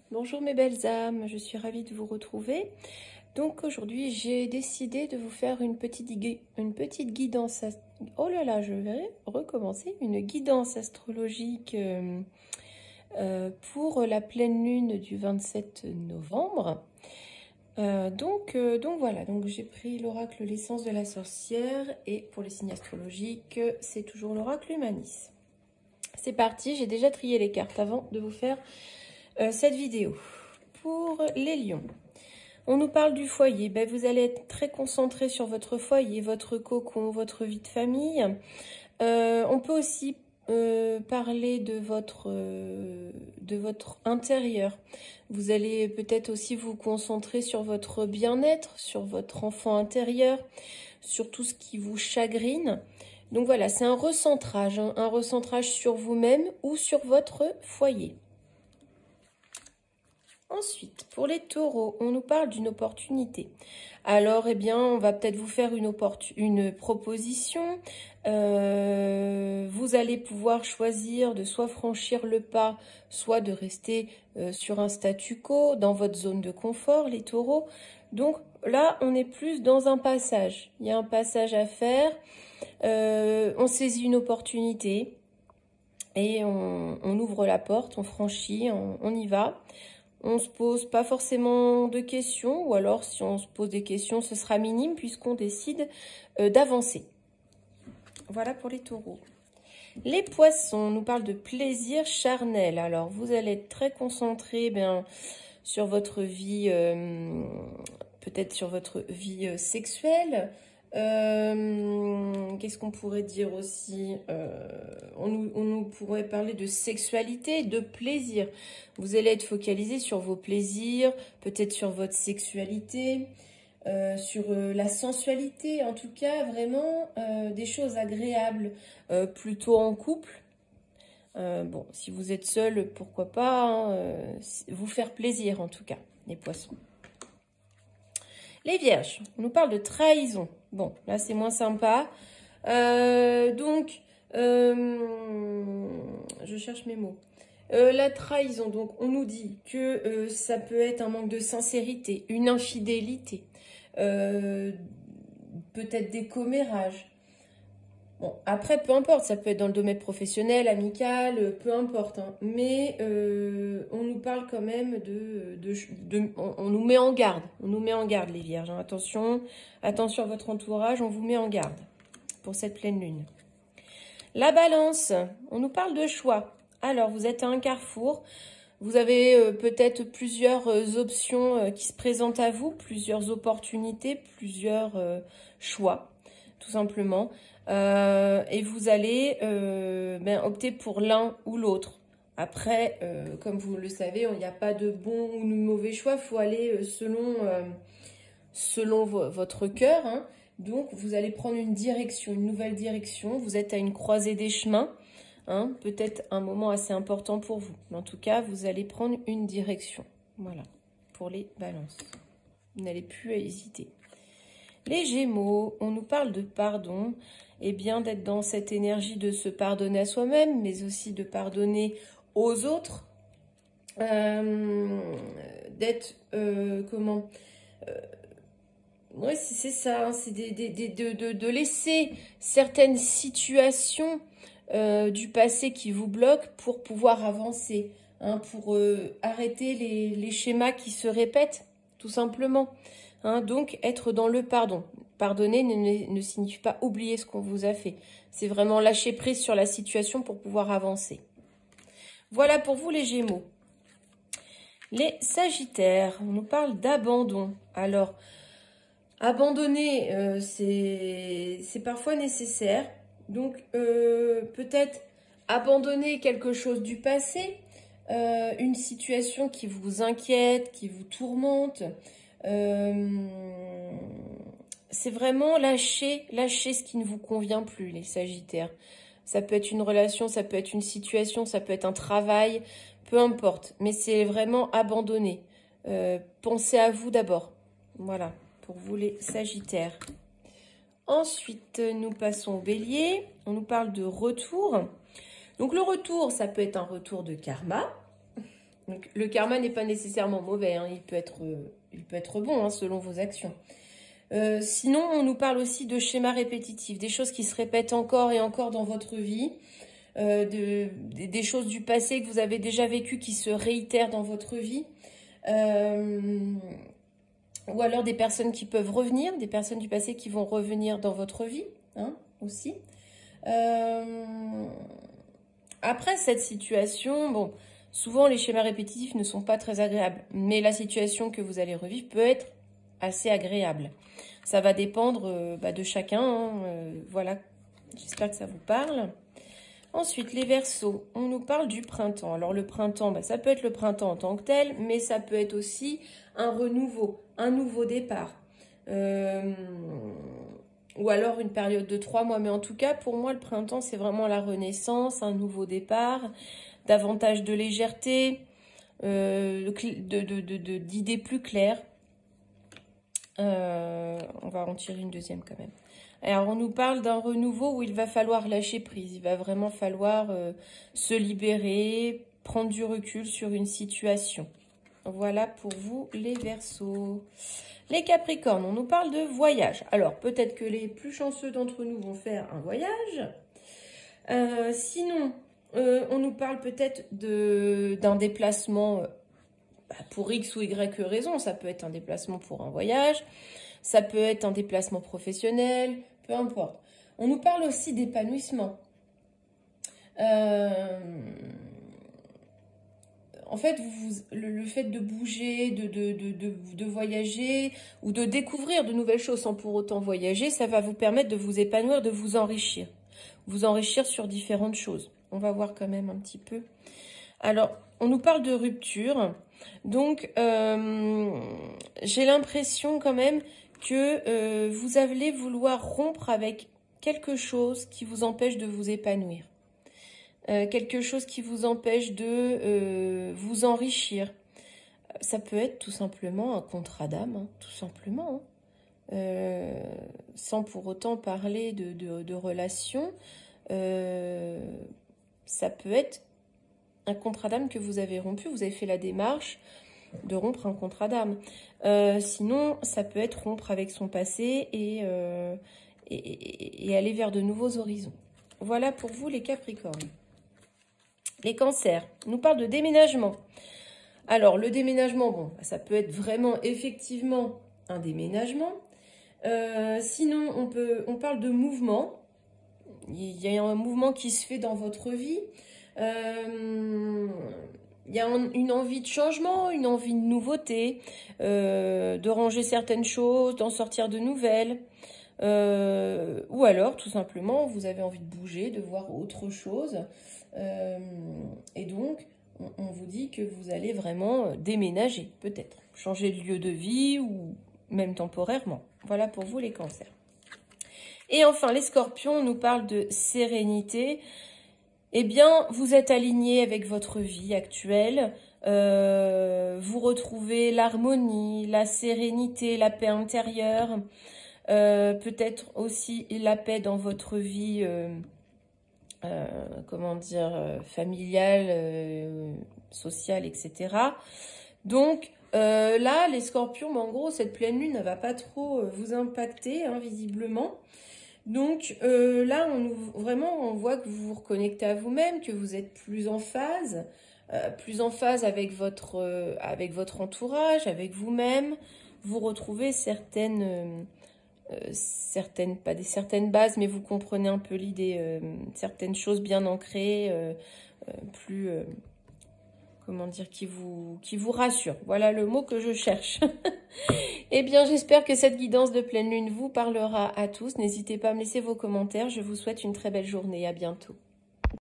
Bonjour mes belles âmes, je suis ravie de vous retrouver. Donc aujourd'hui j'ai décidé de vous faire une petite guidance, oh là là, je vais recommencer, une guidance astrologique pour la pleine lune du 27 novembre. Donc voilà, donc j'ai pris l'oracle l'essence de la sorcière et pour les signes astrologiques c'est toujours l'oracle Humanis. C'est parti, j'ai déjà trié les cartes avant de vous faire cette vidéo. Pour les lions, on nous parle du foyer. Ben, vous allez être très concentré sur votre foyer, votre cocon, votre vie de famille. On peut aussi parler de votre intérieur. Vous allez peut-être aussi vous concentrer sur votre bien-être, sur votre enfant intérieur, sur tout ce qui vous chagrine. Donc voilà, c'est un recentrage sur vous-même ou sur votre foyer. Ensuite, pour les taureaux, on nous parle d'une opportunité. Alors, eh bien, on va peut-être vous faire une proposition. Vous allez pouvoir choisir de soit franchir le pas, soit de rester sur un statu quo, dans votre zone de confort, les taureaux. Donc là, on est plus dans un passage. Il y a un passage à faire. On saisit une opportunité et on ouvre la porte, on franchit, on y va. On se pose pas forcément de questions, ou alors si on se pose des questions, ce sera minime puisqu'on décide d'avancer. Voilà pour les taureaux. Les poissons, on nous parle de plaisir charnel. Alors, vous allez être très concentré sur votre vie, peut-être sur votre vie sexuelle. Qu'est-ce qu'on pourrait dire aussi, on nous pourrait parler de sexualité, de plaisir. Vous allez être focalisé sur vos plaisirs, peut-être sur votre sexualité, sur la sensualité, en tout cas vraiment des choses agréables, plutôt en couple. Bon, si vous êtes seul, pourquoi pas, hein, vous faire plaisir en tout cas, les poissons. Les vierges, on nous parle de trahison. Bon, là c'est moins sympa. Je cherche mes mots. La trahison, donc on nous dit que ça peut être un manque de sincérité, une infidélité, peut-être des commérages. Bon, après, peu importe, ça peut être dans le domaine professionnel, amical, peu importe. Hein. Mais on nous parle quand même on nous met en garde. On nous met en garde, les vierges. Hein. Attention à votre entourage, on vous met en garde pour cette pleine lune. La balance, on nous parle de choix. Alors, vous êtes à un carrefour. Vous avez peut-être plusieurs options qui se présentent à vous, plusieurs opportunités, plusieurs choix, tout simplement. Et vous allez opter pour l'un ou l'autre. Après, comme vous le savez, il n'y a pas de bon ou de mauvais choix. Il faut aller selon votre cœur. Hein. Donc, vous allez prendre une direction, une nouvelle direction. Vous êtes à une croisée des chemins. Hein. Peut-être un moment assez important pour vous. Mais en tout cas, vous allez prendre une direction. Voilà, pour les balances. Vous n'allez plus hésiter. Les Gémeaux, on nous parle de pardon. Et bien d'être dans cette énergie de se pardonner à soi-même, mais aussi de pardonner aux autres. D'être, ouais, c'est ça, hein, c'est de laisser certaines situations du passé qui vous bloquent pour pouvoir avancer, hein, pour arrêter les schémas qui se répètent, tout simplement. Hein, donc, être dans le pardon. Pardonner ne signifie pas oublier ce qu'on vous a fait. C'est vraiment lâcher prise sur la situation pour pouvoir avancer. Voilà pour vous les Gémeaux. Les Sagittaires, on nous parle d'abandon. Alors, abandonner, c'est parfois nécessaire. Donc, peut-être abandonner quelque chose du passé, une situation qui vous inquiète, qui vous tourmente. C'est vraiment lâcher ce qui ne vous convient plus, les Sagittaires. Ça peut être une relation, ça peut être une situation, ça peut être un travail, peu importe. Mais c'est vraiment abandonner. Pensez à vous d'abord. Voilà, pour vous les Sagittaires. Ensuite, nous passons au Bélier. On nous parle de retour. Donc le retour, ça peut être un retour de karma. Donc, le karma n'est pas nécessairement mauvais, hein, il peut être bon hein, selon vos actions. Sinon, on nous parle aussi de schémas répétitifs, des choses qui se répètent encore et encore dans votre vie, des choses du passé que vous avez déjà vécues qui se réitèrent dans votre vie, ou alors des personnes qui peuvent revenir, des personnes du passé qui vont revenir dans votre vie, hein, aussi. Après cette situation, bon, souvent les schémas répétitifs ne sont pas très agréables, mais la situation que vous allez revivre peut être assez agréable. Ça va dépendre de chacun, hein, voilà, j'espère que ça vous parle. Ensuite, les Verseaux, on nous parle du printemps. Alors le printemps, ça peut être le printemps en tant que tel, mais ça peut être aussi un renouveau, un nouveau départ. Ou alors une période de 3 mois. Mais en tout cas, pour moi, le printemps, c'est vraiment la renaissance, un nouveau départ, davantage de légèreté, d'idées plus claires. On va en tirer une deuxième quand même. Alors, on nous parle d'un renouveau où il va falloir lâcher prise. Il va vraiment falloir se libérer, prendre du recul sur une situation. Voilà pour vous, les Verseaux. Les Capricornes, on nous parle de voyage. Alors, peut-être que les plus chanceux d'entre nous vont faire un voyage. Sinon, on nous parle peut-être d'un déplacement pour X ou Y raison. Ça peut être un déplacement pour un voyage. Ça peut être un déplacement professionnel, peu importe. On nous parle aussi d'épanouissement. En fait, le fait de bouger, de voyager ou de découvrir de nouvelles choses sans pour autant voyager, ça va vous permettre de vous épanouir, de vous enrichir. Vous enrichir sur différentes choses. On va voir quand même un petit peu. Alors, on nous parle de rupture. Donc, j'ai l'impression quand même que vous allez vouloir rompre avec quelque chose qui vous empêche de vous épanouir. Quelque chose qui vous empêche de vous enrichir. Ça peut être tout simplement un contrat d'âme, hein, tout simplement. Hein. Sans pour autant parler de relations. Ça peut être un contrat d'âme que vous avez rompu, vous avez fait la démarche de rompre un contrat d'âme. Sinon, ça peut être rompre avec son passé et aller vers de nouveaux horizons. Voilà pour vous les Capricornes. Les Cancers, on nous parle de déménagement. Alors, le déménagement, bon, ça peut être vraiment effectivement un déménagement. Sinon, on parle de mouvement. Il y a un mouvement qui se fait dans votre vie. Il y a une envie de changement, une envie de nouveauté, de ranger certaines choses, d'en sortir de nouvelles. Ou alors, tout simplement, vous avez envie de bouger, de voir autre chose. Et donc, on vous dit que vous allez vraiment déménager, peut-être. Changer de lieu de vie ou même temporairement. Voilà pour vous les Cancers. Et enfin, les Scorpions, on nous parle de sérénité. Eh bien, vous êtes aligné avec votre vie actuelle. Vous retrouvez l'harmonie, la sérénité, la paix intérieure. Peut-être aussi la paix dans votre vie, comment dire, familiale, sociale, etc. Donc, là, les Scorpions, en gros, cette pleine lune ne va pas trop vous impacter, hein, visiblement. Donc là, vraiment, on voit que vous vous reconnectez à vous-même, que vous êtes plus en phase avec votre entourage, avec vous-même. Vous retrouvez certaines bases, mais vous comprenez un peu l'idée, certaines choses bien ancrées, plus... comment dire, qui vous rassure. Voilà le mot que je cherche. Eh bien, j'espère que cette guidance de pleine lune vous parlera à tous. N'hésitez pas à me laisser vos commentaires. Je vous souhaite une très belle journée. À bientôt.